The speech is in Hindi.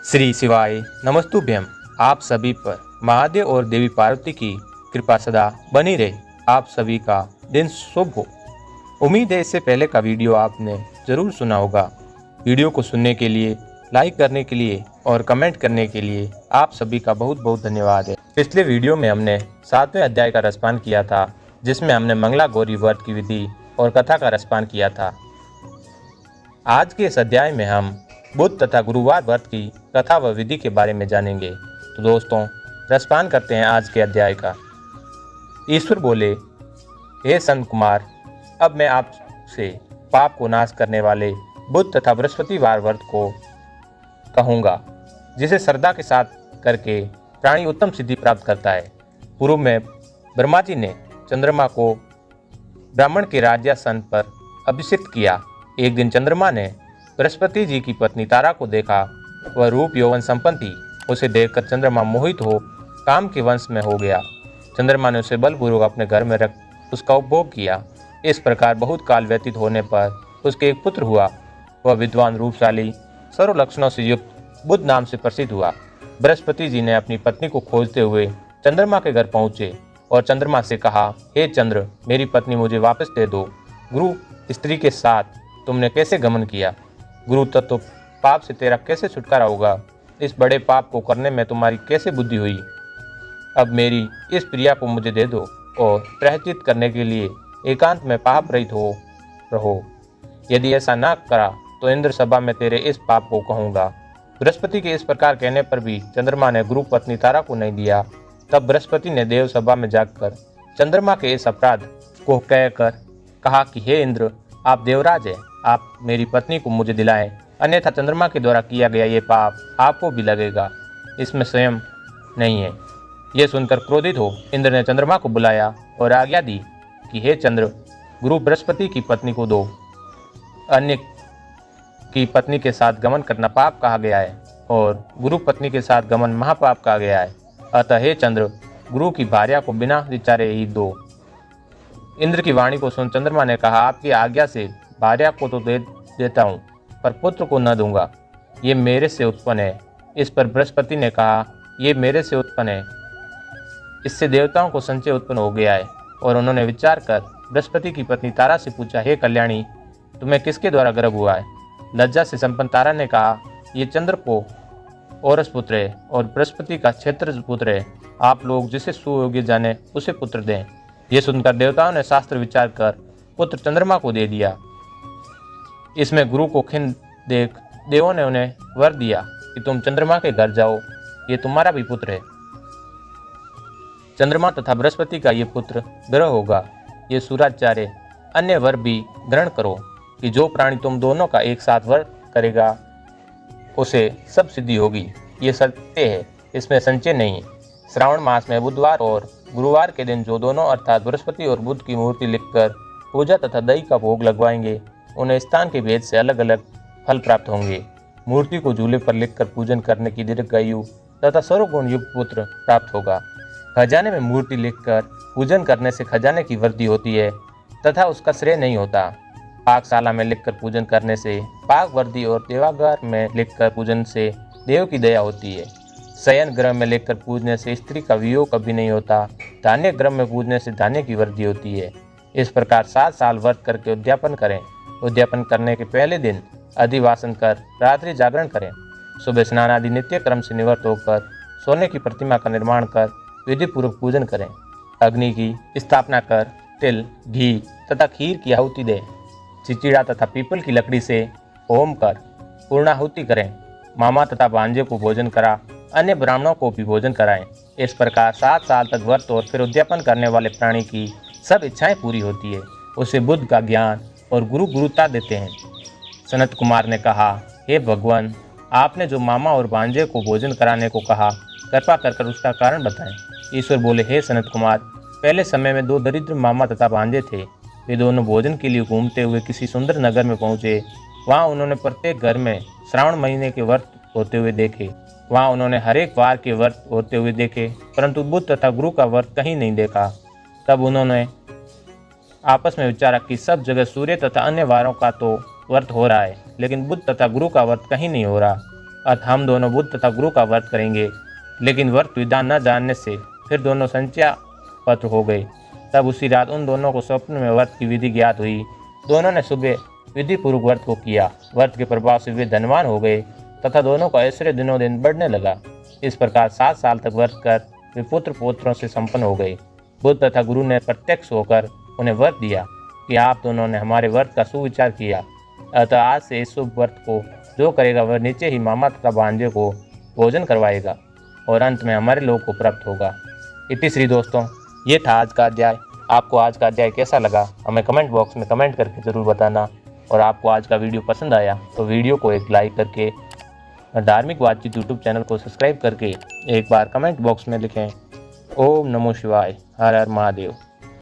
श्री शिवाय नमस्तुभ्यम। आप सभी पर महादेव और देवी पार्वती की कृपा सदा बनी रहे। आप सभी का दिन शुभ हो। उम्मीद है इससे पहले का वीडियो आपने ज़रूर सुना होगा। वीडियो को सुनने के लिए, लाइक करने के लिए और कमेंट करने के लिए आप सभी का बहुत बहुत धन्यवाद है। पिछले वीडियो में हमने 7वें अध्याय का रसपान किया था, जिसमें हमने मंगला गौरी व्रत की विधि और कथा का रसपान किया था। आज के इस अध्याय में हम बुध तथा गुरुवार व्रत की कथा व विधि के बारे में जानेंगे। तो दोस्तों, रसपान करते हैं आज के अध्याय का। ईश्वर बोले, हे संत कुमार, अब मैं आपसे पाप को नाश करने वाले बुध तथा बृहस्पतिवार व्रत को कहूँगा, जिसे श्रद्धा के साथ करके प्राणी उत्तम सिद्धि प्राप्त करता है। पूर्व में ब्रह्मा जी ने चंद्रमा को ब्राह्मण के राज्यासन पर अभिषिक्त किया। एक दिन चंद्रमा ने बृहस्पति जी की पत्नी तारा को देखा। वह रूप यौवन संपन्न थी। उसे देखकर चंद्रमा मोहित हो काम के वंश में हो गया। चंद्रमा ने उसे बलपूर्वक अपने घर में रख उसका उपभोग किया। इस प्रकार बहुत काल व्यतीत होने पर उसके एक पुत्र हुआ। वह विद्वान, रूपशाली, सर्व लक्षणों से युक्त बुध नाम से प्रसिद्ध हुआ। बृहस्पति जी ने अपनी पत्नी को खोजते हुए चंद्रमा के घर पहुंचे और चंद्रमा से कहा, हे चंद्र, मेरी पत्नी मुझे वापस दे दो। गुरु स्त्री के साथ तुमने कैसे गमन किया? गुरु तत्व पाप से तेरा कैसे छुटकारा होगा? इस बड़े पाप को करने में तुम्हारी कैसे बुद्धि हुई? अब मेरी इस प्रिया को मुझे दे दो और प्रायश्चित करने के लिए एकांत में पाप रहित हो रहो। यदि ऐसा ना करा तो इंद्र सभा में तेरे इस पाप को कहूँगा। बृहस्पति के इस प्रकार कहने पर भी चंद्रमा ने गुरु पत्नी तारा को नहीं दिया। तब बृहस्पति ने देव सभा में जाकर चंद्रमा के इस अपराध को कहकर कहा कि हे इंद्र, आप देवराज हैं, आप मेरी पत्नी को मुझे दिलाएं, अन्यथा चंद्रमा के द्वारा किया गया ये पाप आपको भी लगेगा। इसमें स्वयं नहीं है। यह सुनकर क्रोधित हो इंद्र ने चंद्रमा को बुलाया और आज्ञा दी कि हे चंद्र, गुरु बृहस्पति की पत्नी को दो। अन्य की पत्नी के साथ गमन करना पाप कहा गया है और गुरु पत्नी के साथ गमन महापाप कहा गया है। अतः हे चंद्र, गुरु की भार्या को बिना विचारे ही दो। इंद्र की वाणी को सुन चंद्रमा ने कहा, आपकी आज्ञा से भार्या को तो दे देता हूँ, पर पुत्र को न दूंगा। ये मेरे से उत्पन्न है। इस पर बृहस्पति ने कहा, ये मेरे से उत्पन्न है, इससे देवताओं को संचय उत्पन्न हो गया है। और उन्होंने विचार कर बृहस्पति की पत्नी तारा से पूछा, हे कल्याणी, तुम्हें किसके द्वारा गर्भ हुआ है? लज्जा से संपन्न तारा ने कहा, ये चंद्र को औरस पुत्र है और बृहस्पति का क्षेत्र पुत्र है। आप लोग जिसे सुयोग्य जाने उसे पुत्र दें। ये सुनकर देवताओं ने शास्त्र विचार कर पुत्र चंद्रमा को दे दिया। इसमें गुरु को खिन्न देख देवों ने उन्हें वर दिया कि तुम चंद्रमा के घर जाओ, ये तुम्हारा भी पुत्र है। चंद्रमा तथा बृहस्पति का ये पुत्र ग्रह होगा। ये सूर्याचार्य अन्य वर भी ग्रहण करो कि जो प्राणी तुम दोनों का एक साथ वर करेगा उसे सब सिद्धि होगी। ये सत्य है, इसमें संचय नहीं। श्रावण मास में बुधवार और गुरुवार के दिन जो दोनों अर्थात बृहस्पति और बुध की मूर्ति लिखकर पूजा तथा दही का भोग लगवाएंगे, उन्हें स्थान के भेद से अलग अलग फल प्राप्त होंगे। मूर्ति को झूले पर लिखकर पूजन करने की दीर्घायु तथा सर्वगुण युक्त पुत्र प्राप्त होगा। खजाने में मूर्ति लिखकर पूजन करने से खजाने की वृद्धि होती है तथा उसका श्रेय नहीं होता। पाकशाला में लिखकर पूजन करने से पाक वृद्धि और देवागार में लिखकर पूजन से देव की दया होती है। शयन ग्रह में लिखकर पूजने से स्त्री का वियोग कभी नहीं होता। धान्य ग्रह में पूजने से धान्य की वृद्धि होती है। इस प्रकार 7 साल व्रत करके उद्यापन करें। उद्यापन करने के पहले दिन अधिवासन कर रात्रि जागरण करें। सुबह स्नान आदि नित्य क्रम से निवृत्त होकर सोने की प्रतिमा का निर्माण कर विधि पूर्वक पूजन करें। अग्नि की स्थापना कर तिल, घी तथा खीर की आहुति दें। चिचिड़ा तथा पीपल की लकड़ी से होम कर पूर्णाहुति करें। मामा तथा भांजे को भोजन करा, अन्य ब्राह्मणों को भी भोजन कराएं। इस प्रकार 7 साल तक व्रत और फिर उद्यापन करने वाले प्राणी की सब इच्छाएं पूरी होती है। उसे बुद्ध का ज्ञान और गुरु गुरुता देते हैं। सनत कुमार ने कहा, हे भगवान, आपने जो मामा और भांजे को भोजन कराने को कहा, कृपा कर उसका कारण बताएं। ईश्वर बोले, हे सनत कुमार, पहले समय में 2 दरिद्र मामा तथा भांजे थे। वे दोनों भोजन के लिए घूमते हुए किसी सुंदर नगर में पहुंचे। वहाँ उन्होंने प्रत्येक घर में श्रावण महीने के व्रत होते हुए देखे। वहाँ उन्होंने हर एक वार के व्रत होते हुए देखे, परंतु बुध तथा गुरु का व्रत कहीं नहीं देखा। तब उन्होंने आपस में विचारा कि सब जगह सूर्य तथा अन्य वारों का तो व्रत हो रहा है, लेकिन बुध तथा गुरु का व्रत कहीं नहीं हो रहा। अतः हम दोनों बुद्ध तथा गुरु का व्रत करेंगे। लेकिन व्रत विधान न जानने से फिर दोनों संचय पत्र हो गए। तब उसी रात उन दोनों को स्वप्न में व्रत की विधि ज्ञात हुई। दोनों ने सुबह विधि पूर्वक व्रत को किया। व्रत के प्रभाव से वे धनवान हो गए तथा दोनों का ऐश्वर्य दिनों दिन बढ़ने लगा। इस प्रकार 7 साल तक व्रत कर वे पुत्र पौत्रों से संपन्न हो गए। बुद्ध तथा गुरु ने प्रत्यक्ष होकर उन्हें व्रत दिया कि आप दोनों ने हमारे व्रत का सुविचार किया, अतः आज से इस शुभ व्रत को जो करेगा वह नीचे ही मामा तथा भांजे को भोजन करवाएगा और अंत में हमारे लोग को प्राप्त होगा। इति श्री दोस्तों, ये था आज का अध्याय। आपको आज का अध्याय कैसा लगा हमें कमेंट बॉक्स में कमेंट करके ज़रूर बताना। और आपको आज का वीडियो पसंद आया तो वीडियो को एक लाइक करके धार्मिक बातचीत यूट्यूब चैनल को सब्सक्राइब करके एक बार कमेंट बॉक्स में लिखें ओम नमो शिवाय, हर हर महादेव।